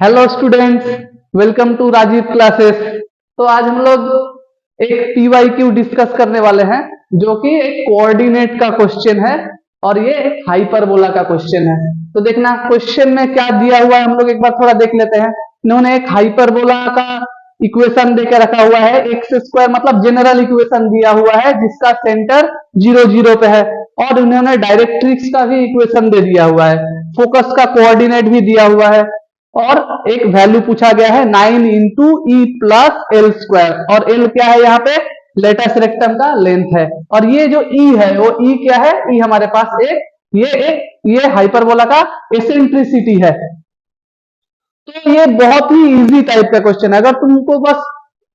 Hello students, welcome to Rajiv classes. तो आज हम लोग एक पीवाईक्यू डिस्कस करने वाले हैं जो कि एक कोऑर्डिनेट का क्वेश्चन है और ये एक हाइपरबोला का क्वेश्चन है। तो देखना क्वेश्चन में क्या दिया हुआ है, हम लोग एक बार थोड़ा देख लेते हैं। इन्होंने एक हाइपरबोला का इक्वेशन देकर रखा हुआ है, एक्स स्क्वायर मतलब जनरल इक्वेशन दिया हुआ है जिसका सेंटर 0 0 पे है, और उन्होंने डायरेक्ट्रिक्स का भी इक्वेशन दे दिया हुआ है, फोकस का कोऑर्डिनेट भी दिया हुआ है, और एक वैल्यू पूछा गया है 9 into E plus L square. और एल क्या है, यहाँ पे लेटस रेक्टम का लेंथ है, और ये जो ई है वो ई क्या है, ई हमारे पास ये हाइपरबोला का एसेंट्रिसिटी है। तो ये बहुत ही इजी टाइप का क्वेश्चन है। अगर तुमको बस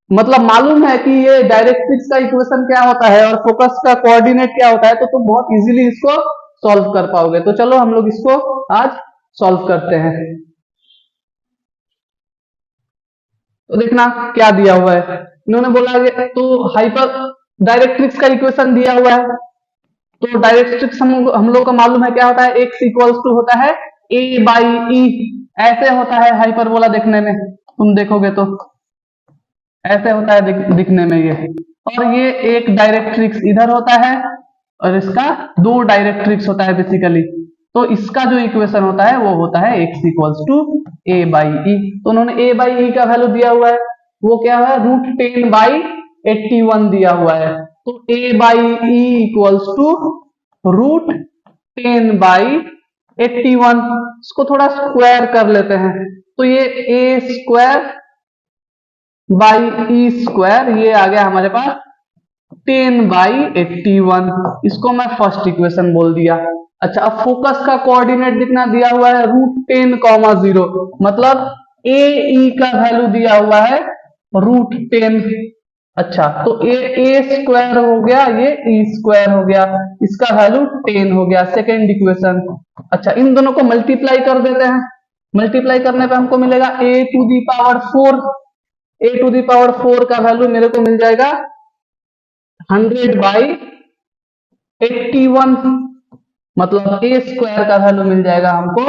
मतलब मालूम है कि ये डायरेक्ट्रिक्स का इक्वेशन क्या होता है और फोकस का कोऑर्डिनेट क्या होता है, तो तुम बहुत इजीली इसको सॉल्व कर पाओगे। तो चलो हम लोग इसको आज सॉल्व करते हैं। तो देखना क्या दिया हुआ है, इन्होंने बोला है तो हाइपर डायरेक्ट्रिक्स का इक्वेशन दिया हुआ है। तो डायरेक्ट्रिक्स हम लोग का मालूम है क्या होता है, एक्स इक्वल्स टू होता है ए बाई ई, ऐसे होता है हाइपरबोला देखने में, तुम देखोगे तो ऐसे होता है दिखने में ये। और ये एक डायरेक्ट्रिक्स इधर होता है और इसका दो डायरेक्ट्रिक्स होता है बेसिकली। तो इसका जो इक्वेशन होता है वो होता है X equals to A by E. तो उन्होंने ए बाई ई का वैल्यू दिया हुआ है, वो क्या है, √10/81 दिया हुआ है। तो ए बाई ई इक्वल्स टू √10/81। इसको थोड़ा स्क्वायर कर लेते हैं, तो ये ए स्क्वायर बाई ई स्क्वायर, ये आ गया हमारे पास 10/81। इसको मैं फर्स्ट इक्वेशन बोल दिया। अच्छा, अब फोकस का कोऑर्डिनेट कितना दिया हुआ है, √10, 0, मतलब ए ई का वैल्यू दिया हुआ है √10। अच्छा, तो ए स्क्वायर हो गया, ये ई स्क्वायर हो गया, इसका वैल्यू 10 हो गया, सेकेंड इक्वेशन। अच्छा, इन दोनों को मल्टीप्लाई कर देते हैं। मल्टीप्लाई करने पे हमको मिलेगा a⁴। a⁴ का वैल्यू मेरे को मिल जाएगा 100/81, मतलब ए स्क्वायर का वैल्यू मिल जाएगा हमको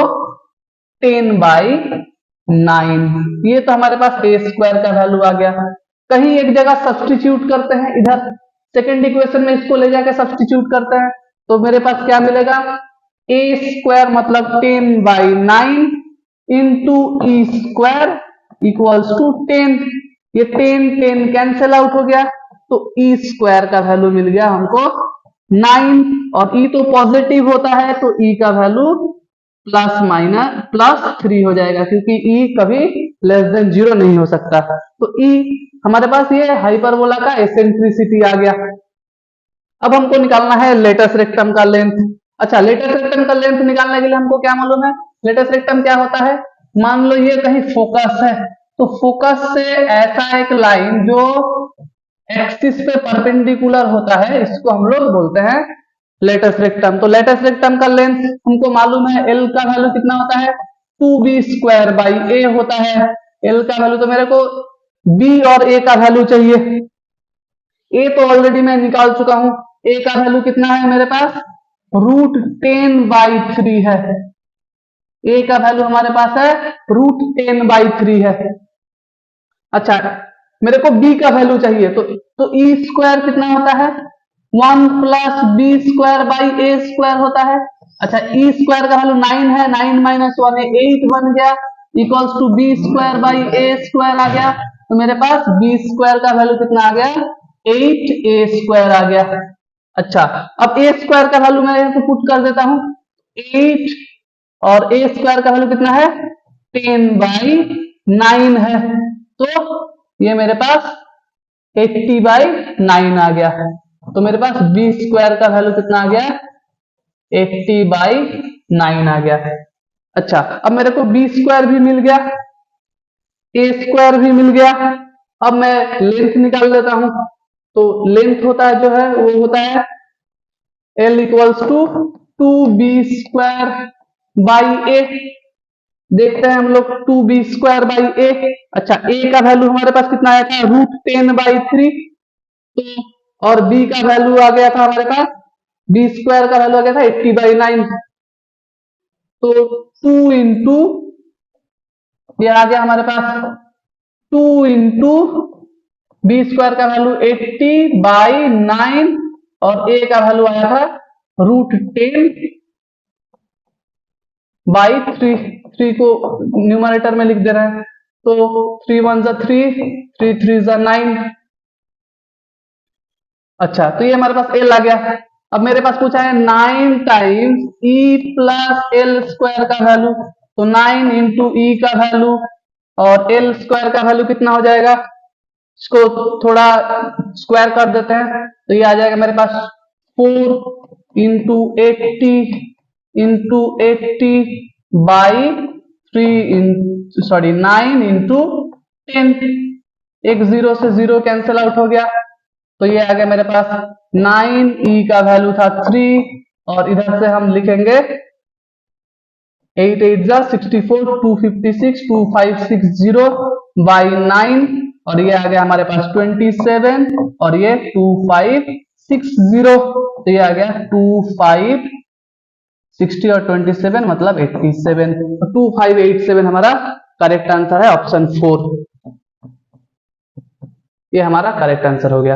10/9। ये तो हमारे पास ए स्क्वायर का वैल्यू आ गया। कहीं एक जगह सब्सटीट्यूट करते हैं, इधर सेकेंड इक्वेशन में इसको ले जाकर सब्सटीट्यूट करते हैं, तो मेरे पास क्या मिलेगा, ए स्क्वायर मतलब 10/9 into e square equals to 10। ये 10 कैंसिल आउट हो गया, तो ई स्क्वायर का वैल्यू मिल गया हमको 9, और ई तो पॉजिटिव होता है तो ई का वैल्यू +3 हो जाएगा, क्योंकि ई कभी <0 नहीं हो सकता। तो ई हमारे पास ये हाइपरबोला का एसेंट्रिसिटी आ गया। अब हमको निकालना है लेटस रेक्टम का लेंथ। अच्छा, लेटस रेक्टम का लेंथ निकालने के लिए हमको क्या मालूम है, लेटस रेक्टम क्या होता है, मान लो ये कहीं फोकस है, तो फोकस से ऐसा एक लाइन जो एक्सिस पे परपेंडिकुलर होता है, इसको हम लोग बोलते हैं लेटस रेक्टम। तो लेटस रेक्टम का लेंथ हमको मालूम है, एल का वैल्यू कितना होता है, 2b² होता है। एल का वैल्यू तो मेरे को बी और ए का वैल्यू चाहिए, ए तो ऑलरेडी मैं निकाल चुका हूं। ए का वैल्यू कितना है मेरे पास, √10/3 है। ए का वैल्यू हमारे पास है √10/3 है। अच्छा, मेरे को बी का वैल्यू चाहिए, तो ई स्क्वायर कितना होता है, 1 + b²/a² होता है। अच्छा, ई स्क्वायर का वैल्यू 9 है, 9 - 1 है 8 बन गया, इक्वल्स टू b²/a² आ गया। तो मेरे पास बी स्क्वायर का वैल्यू कितना आ गया, 8a² आ गया। अच्छा, अब ए स्क्वायर का वैल्यू मैं यहाँ पे पुट कर देता हूं, 8, और ए स्क्वायर का वैल्यू कितना है, 10/9 है। तो ये मेरे पास 80/9 आ गया है। तो मेरे पास बी स्क्वायर का वैल्यू कितना आ गया, 80/9 आ गया है। अच्छा, अब मेरे को बी स्क्वायर भी मिल गया, ए स्क्वायर भी मिल गया। अब मैं लेंथ निकाल लेता हूं। तो लेंथ होता है जो है वो होता है L इक्वल्स टू 2b²/a। देखते हैं हम लोग 2b²/a। अच्छा, a का वैल्यू हमारे पास कितना आया था, √10/3, तो और b का वैल्यू आ गया था हमारे पास, b स्क्वायर का वैल्यू आ गया था 80/9। तो 2 × ये आ गया हमारे पास 2 इंटू बी स्क्वायर का वैल्यू 80/9 और ए का वैल्यू आया था √10/3। 3 को न्यूमरेटर में लिख दे रहे हैं, तो 3 1 3, 3 3 9। अच्छा, तो ये हमारे पास एल आ गया। अब मेरे पास पूछा है 9 times E plus L square का वैल्यू, तो 9 इंटू ई का वैल्यू और एल स्क्वायर का वैल्यू कितना हो जाएगा, इसको थोड़ा स्क्वायर कर देते हैं, तो ये आ जाएगा मेरे पास 4 इंटू 80 इंटू 9 इंटू 10। एक 0 से 0 कैंसिल आउट हो गया, तो ये आ गया मेरे पास 9 ई का वैल्यू था 3 और इधर से हम लिखेंगे 8 8 जा 64, 256, 2560/9 और ये आ गया हमारे पास 27 और ये 2560, तो ये आ गया 2560 और 27 मतलब 87, 2587 हमारा करेक्ट आंसर है, ऑप्शन 4 ये हमारा करेक्ट आंसर हो गया।